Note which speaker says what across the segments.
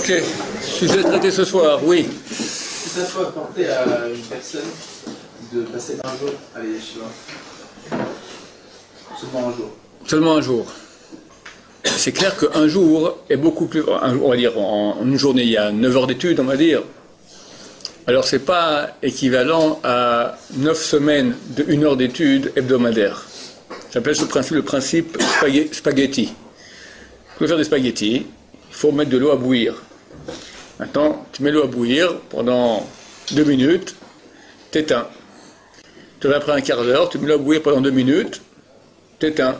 Speaker 1: Ok, sujet traité ce soir, oui.
Speaker 2: Est-ce que ça peut apporter à une personne de passer un jour à l'Yeshiva? Seulement un jour.
Speaker 1: Seulement un jour. C'est clair qu'un jour est beaucoup plus... On va dire, en une journée, il y a 9 heures d'études, on va dire. Alors, c'est pas équivalent à 9 semaines de 1 heure d'études hebdomadaire. J'appelle ce principe le principe spaghetti. Pour faire des spaghettis, il faut mettre de l'eau à bouillir. Maintenant, tu mets l'eau à bouillir pendant 2 minutes, t'éteins. Tu vas après un quart d'heure, tu mets l'eau à bouillir pendant 2 minutes, t'éteins.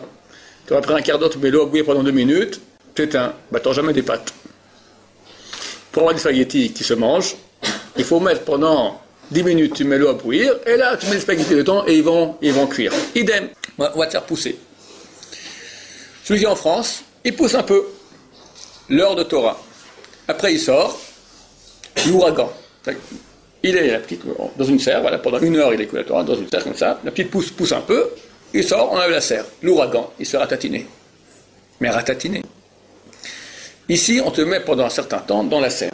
Speaker 1: Tu vas après un quart d'heure, tu mets l'eau à bouillir pendant 2 minutes, t'éteins. Bah, t'auras jamais des pâtes. Pour avoir des spaghettis qui se mangent, il faut mettre pendant 10 minutes, tu mets l'eau à bouillir, et là, tu mets les spaghettis dedans et ils vont cuire. Idem, on va te faire pousser. Celui qui est en France, il pousse un peu l'heure de Torah. Après, il sort, l'ouragan. Il est la petite, dans une serre, voilà, pendant 1 heure, il écoute la Torah, dans une serre comme ça, la petite pousse un peu, il sort, on enlève la serre. L'ouragan, il se fait ratatiner. Mais ratatiner. Ici, on te met pendant un certain temps dans la serre.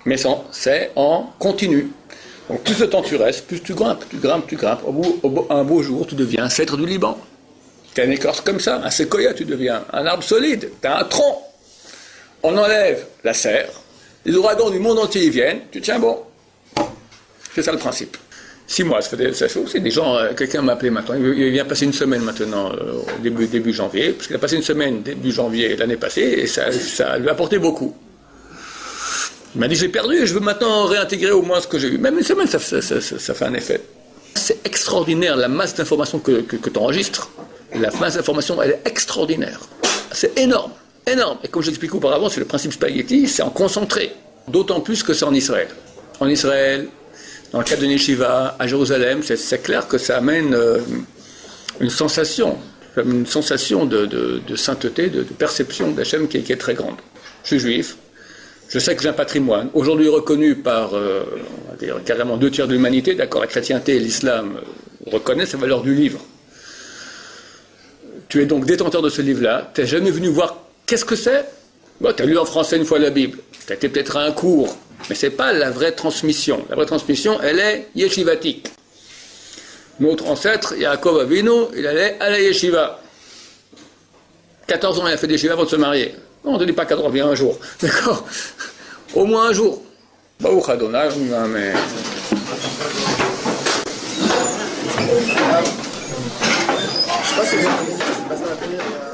Speaker 1: Mais c'est en continu. Donc plus de temps tu restes, plus tu grimpes. Un beau jour, tu deviens un cèdre du Liban. Tu as une écorce comme ça, un séquoia, tu deviens un arbre solide, tu as un tronc. On enlève la serre, les ouragans du monde entier y viennent, tu tiens bon. C'est ça le principe. 6 mois, ça fait aussi des gens, quelqu'un m'a appelé maintenant, il vient passer une semaine maintenant, début janvier, parce qu'il a passé une semaine début janvier l'année passée, et ça lui a apporté beaucoup. Il m'a dit, j'ai perdu, je veux maintenant réintégrer au moins ce que j'ai eu. Même une semaine, ça fait un effet. C'est extraordinaire, la masse d'informations que tu enregistres. La masse d'informations, elle est extraordinaire. C'est énorme, énorme. Et comme j'expliquais auparavant, c'est le principe spaghetti, c'est en concentré. D'autant plus que c'est en Israël. En Israël, dans le cadre de Yeshiva, à Jérusalem, c'est clair que ça amène une sensation de sainteté, de perception d'Hachem qui est très grande. Je suis juif. Je sais que j'ai un patrimoine, aujourd'hui reconnu par, on va dire, carrément 2 tiers de l'humanité, d'accord, la chrétienté et l'islam reconnaissent la valeur du livre. Tu es donc détenteur de ce livre-là, tu n'es jamais venu voir qu'est-ce que c'est. Bon, tu as lu en français une fois la Bible, tu as été peut-être à un cours, mais ce n'est pas la vraie transmission. La vraie transmission, elle est yeshivatique. Notre ancêtre, Yaakov Avinu, il allait à la yeshiva. 14 ans, il a fait des yeshivas avant de se marier. Non, on ne te dit pas 14 ans, bien un jour. D'accord? Au moins un jour. Baruch Adonai, mais...
Speaker 3: Je sais pas si c'est pas ça la première.